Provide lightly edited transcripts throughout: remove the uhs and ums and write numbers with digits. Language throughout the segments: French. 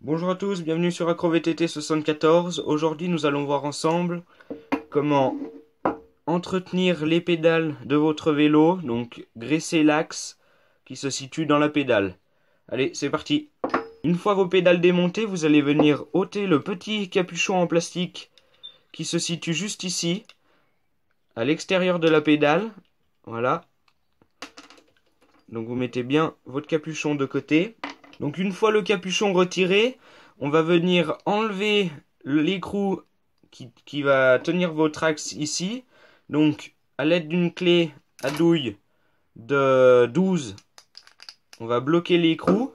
Bonjour à tous, bienvenue sur AcroVTT 74. Aujourd'hui, nous allons voir ensemble comment entretenir les pédales de votre vélo, donc graisser l'axe qui se situe dans la pédale. Allez, c'est parti. Une fois vos pédales démontées, vous allez venir ôter le petit capuchon en plastique qui se situe juste ici, à l'extérieur de la pédale. Voilà. Donc vous mettez bien votre capuchon de côté. Donc une fois le capuchon retiré, on va venir enlever l'écrou qui va tenir votre axe ici. Donc à l'aide d'une clé à douille de 12, on va bloquer l'écrou.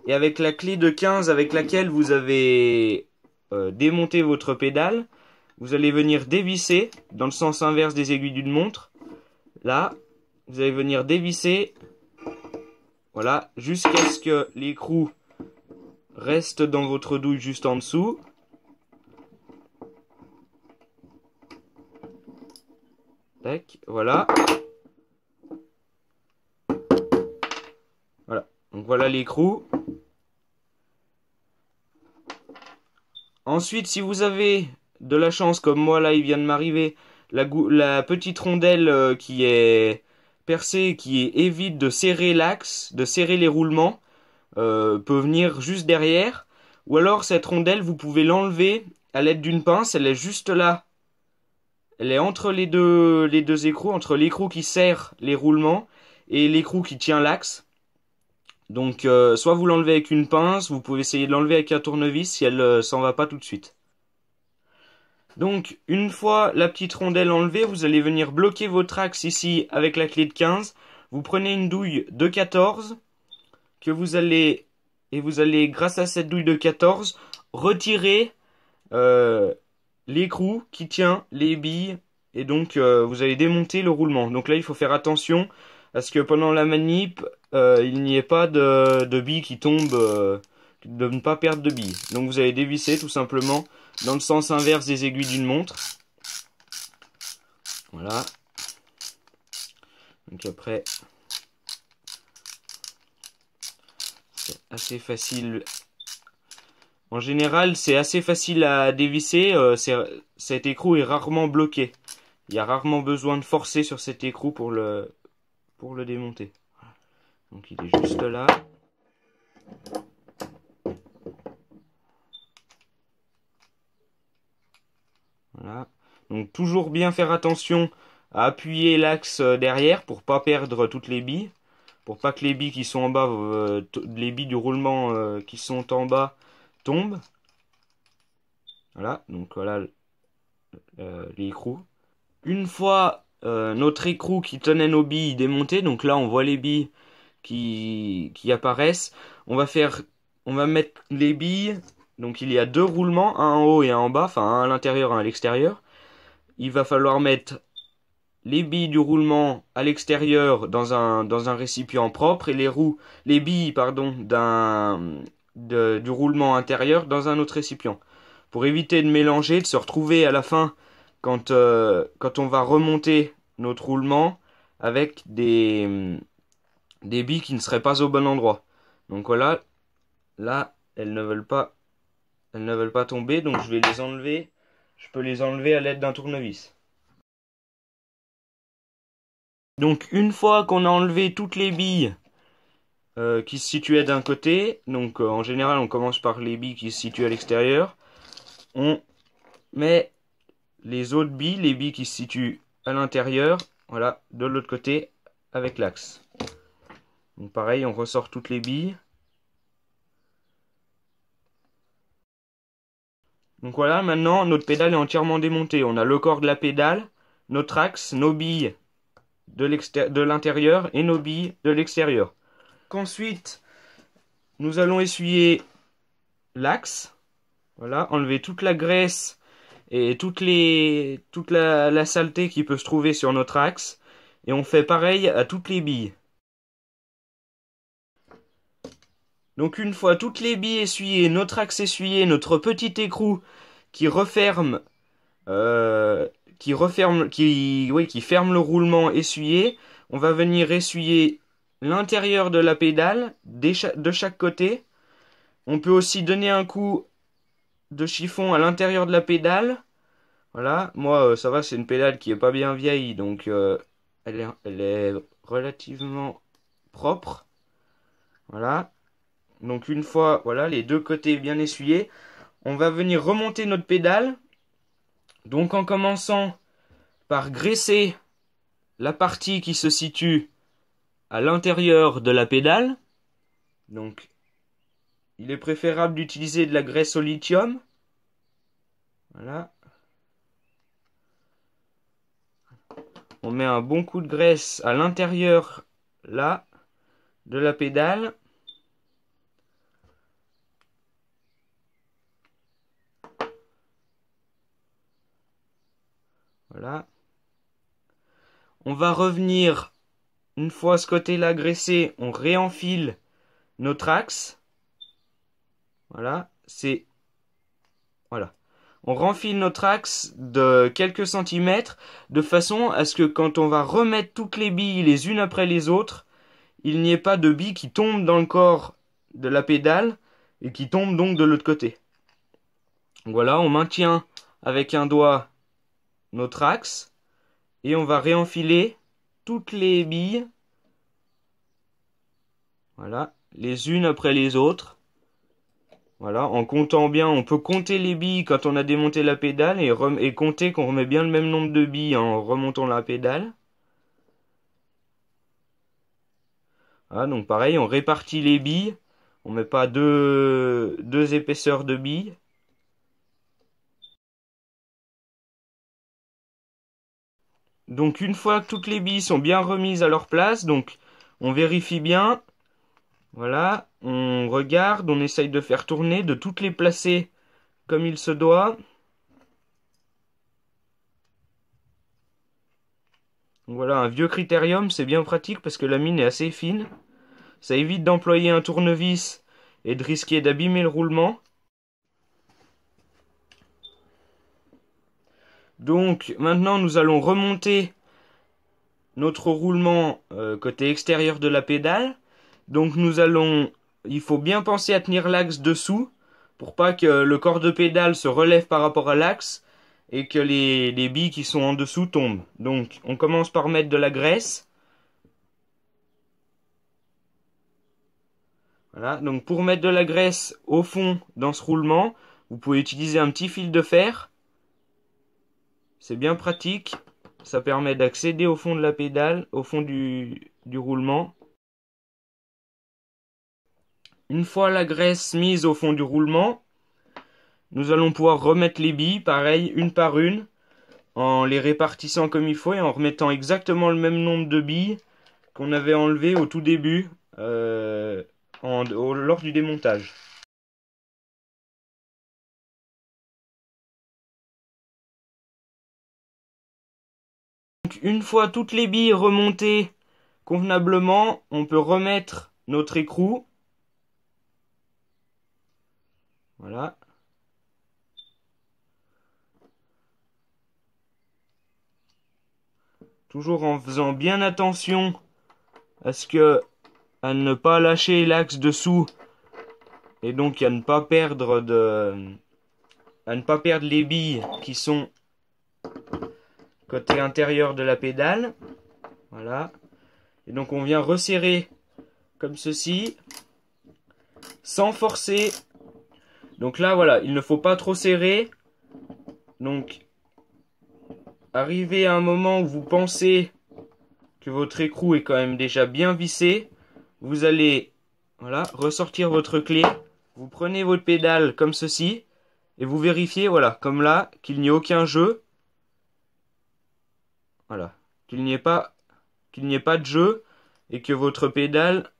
Et avec la clé de 15 avec laquelle vous avez démonté votre pédale, vous allez venir dévisser dans le sens inverse des aiguilles d'une montre. Là, vous allez venir dévisser. Voilà, jusqu'à ce que l'écrou reste dans votre douille juste en dessous. Tac, voilà. Voilà, donc voilà l'écrou. Ensuite, si vous avez de la chance, comme moi là, il vient de m'arriver, la petite rondelle qui est percée, qui évite de serrer l'axe, de serrer les roulements, peut venir juste derrière. Ou alors cette rondelle, vous pouvez l'enlever à l'aide d'une pince, elle est juste là. Elle est entre les deux écrous, entre l'écrou qui serre les roulements et l'écrou qui tient l'axe. Donc soit vous l'enlevez avec une pince, vous pouvez essayer de l'enlever avec un tournevis si elle s'en va pas tout de suite. Donc une fois la petite rondelle enlevée, vous allez venir bloquer votre axe ici avec la clé de 15. Vous prenez une douille de 14 que vous allez grâce à cette douille de 14 retirer l'écrou qui tient les billes et donc vous allez démonter le roulement. Donc là il faut faire attention à ce que pendant la manip il n'y ait pas de billes qui tombent, de ne pas perdre de billes. Donc vous allez dévisser tout simplement dans le sens inverse des aiguilles d'une montre. Voilà. Donc après, c'est assez facile. En général, c'est assez facile à dévisser. Cet écrou est rarement bloqué. Il y a rarement besoin de forcer sur cet écrou pour le démonter. Donc il est juste là. Voilà. Donc toujours bien faire attention à appuyer l'axe derrière pour pas perdre toutes les billes. Pour pas que les billes qui sont en bas, les billes du roulement qui sont en bas tombent. Voilà, donc voilà l'écrou. Une fois notre écrou qui tenait nos billes démonté, donc là on voit les billes qui apparaissent. On va mettre les billes. Donc il y a deux roulements, un en haut et un en bas, enfin un à l'intérieur, un à l'extérieur. Il va falloir mettre les billes du roulement à l'extérieur dans un récipient propre et les billes pardon du roulement intérieur dans un autre récipient. Pour éviter de mélanger, de se retrouver à la fin quand on va remonter notre roulement avec des billes qui ne seraient pas au bon endroit. Donc voilà, là elles ne veulent pas tomber, donc je vais les enlever. Je peux les enlever à l'aide d'un tournevis. Donc une fois qu'on a enlevé toutes les billes qui se situaient d'un côté, donc en général on commence par les billes qui se situent à l'extérieur, on met les autres billes, les billes qui se situent à l'intérieur, voilà, de l'autre côté avec l'axe. Donc pareil, on ressort toutes les billes. Donc voilà, maintenant notre pédale est entièrement démontée. On a le corps de la pédale, notre axe, nos billes de l'intérieur et nos billes de l'extérieur. Ensuite, nous allons essuyer l'axe. Voilà, enlever toute la graisse et toute la saleté qui peut se trouver sur notre axe. Et on fait pareil à toutes les billes. Donc une fois toutes les billes essuyées, notre axe essuyé, notre petit écrou qui ferme le roulement essuyé, on va venir essuyer l'intérieur de la pédale de chaque côté. On peut aussi donner un coup de chiffon à l'intérieur de la pédale. Voilà, moi ça va, c'est une pédale qui est pas bien vieille, donc elle est relativement propre. Voilà, donc une fois, voilà, les deux côtés bien essuyés, on va venir remonter notre pédale. Donc en commençant par graisser la partie qui se situe à l'intérieur de la pédale. Donc il est préférable d'utiliser de la graisse au lithium. Voilà. On met un bon coup de graisse à l'intérieur, là, de la pédale. Voilà. On va revenir, une fois ce côté-là graissé, on réenfile notre axe. Voilà, voilà. On renfile notre axe de quelques centimètres, de façon à ce que quand on va remettre toutes les billes les unes après les autres, il n'y ait pas de billes qui tombent dans le corps de la pédale et qui tombent donc de l'autre côté. Voilà, on maintient avec un doigt notre axe et on va réenfiler toutes les billes. Voilà, les unes après les autres. Voilà, en comptant bien, on peut compter les billes quand on a démonté la pédale et compter qu'on remet bien le même nombre de billes en remontant la pédale. Voilà, donc pareil, on répartit les billes. On met pas deux épaisseurs de billes. Donc une fois que toutes les billes sont bien remises à leur place, donc on vérifie bien. Voilà, on regarde, on essaye de faire tourner, de toutes les placer comme il se doit. Donc voilà, un vieux critérium, c'est bien pratique parce que la mine est assez fine. Ça évite d'employer un tournevis et de risquer d'abîmer le roulement. Donc maintenant nous allons remonter notre roulement côté extérieur de la pédale. Donc il faut bien penser à tenir l'axe dessous pour pas que le corps de pédale se relève par rapport à l'axe et que les billes qui sont en dessous tombent. Donc on commence par mettre de la graisse. Voilà, donc pour mettre de la graisse au fond dans ce roulement, vous pouvez utiliser un petit fil de fer. C'est bien pratique. Ça permet d'accéder au fond de la pédale, au fond du roulement. Une fois la graisse mise au fond du roulement, nous allons pouvoir remettre les billes, pareil, une par une, en les répartissant comme il faut et en remettant exactement le même nombre de billes qu'on avait enlevé au tout début, lors du démontage. Donc, une fois toutes les billes remontées convenablement, on peut remettre notre écrou. Voilà. Toujours en faisant bien attention à ne pas lâcher l'axe dessous et donc à ne pas perdre les billes qui sont côté intérieur de la pédale. Voilà. Et donc on vient resserrer comme ceci, sans forcer. Donc là voilà, il ne faut pas trop serrer. Donc arrivé à un moment où vous pensez que votre écrou est quand même déjà bien vissé, vous allez voilà, ressortir votre clé. Vous prenez votre pédale comme ceci et vous vérifiez, voilà, comme là, qu'il n'y ait aucun jeu. Voilà, qu'il n'y ait pas de jeu et que votre pédale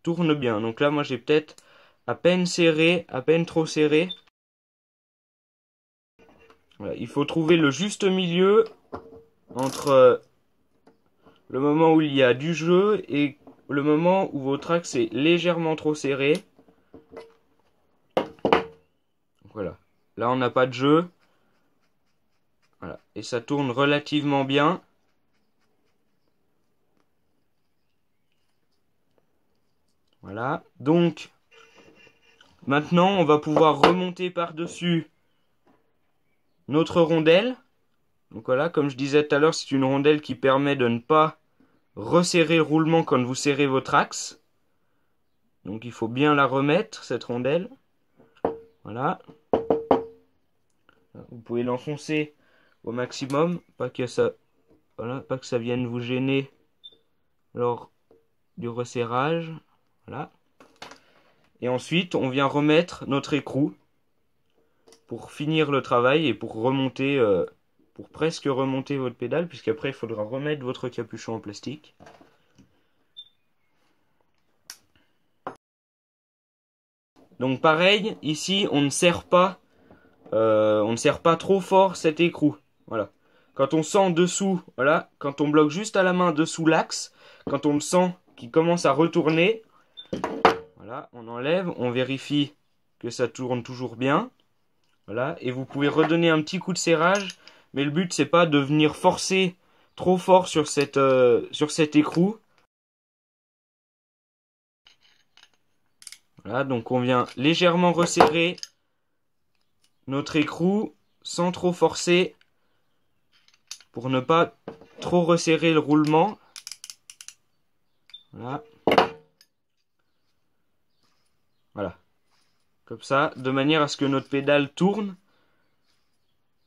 tourne bien. Donc là, moi j'ai peut-être à peine serré, à peine trop serré. Voilà, il faut trouver le juste milieu entre le moment où il y a du jeu et le moment où votre axe est légèrement trop serré. Voilà, là on n'a pas de jeu. Voilà, et ça tourne relativement bien. Voilà, donc Maintenant, on va pouvoir remonter par-dessus notre rondelle. Donc voilà, comme je disais tout à l'heure, c'est une rondelle qui permet de ne pas resserrer le roulement quand vous serrez votre axe. Donc il faut bien la remettre, cette rondelle. Voilà. Vous pouvez l'enfoncer au maximum, pas que ça, voilà, pas que ça vienne vous gêner lors du resserrage. Voilà. Et ensuite, on vient remettre notre écrou pour finir le travail et pour remonter, pour presque remonter votre pédale, puisqu'après il faudra remettre votre capuchon en plastique. Donc pareil, ici on ne serre pas trop fort cet écrou. Voilà. Quand on sent dessous, voilà, quand on bloque juste à la main dessous l'axe, quand on le sent qui commence à retourner, voilà, on enlève, on vérifie que ça tourne toujours bien. Voilà, et vous pouvez redonner un petit coup de serrage, mais le but c'est pas de venir forcer trop fort sur cet écrou. Voilà, donc on vient légèrement resserrer notre écrou sans trop forcer pour ne pas trop resserrer le roulement. Voilà. Voilà. Comme ça, de manière à ce que notre pédale tourne,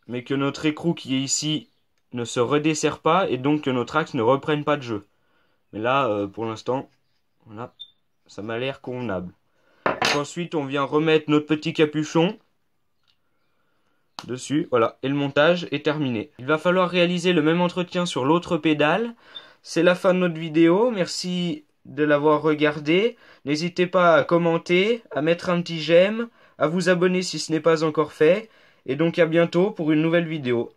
mais que notre écrou qui est ici ne se redesserre pas et donc que notre axe ne reprenne pas de jeu. Mais là, pour l'instant, voilà, ça m'a l'air convenable. Donc ensuite, on vient remettre notre petit capuchon dessus, voilà, et le montage est terminé. Il va falloir réaliser le même entretien sur l'autre pédale. C'est la fin de notre vidéo, merci de l'avoir regardé. N'hésitez pas à commenter, à mettre un petit j'aime, à vous abonner si ce n'est pas encore fait, et donc à bientôt pour une nouvelle vidéo.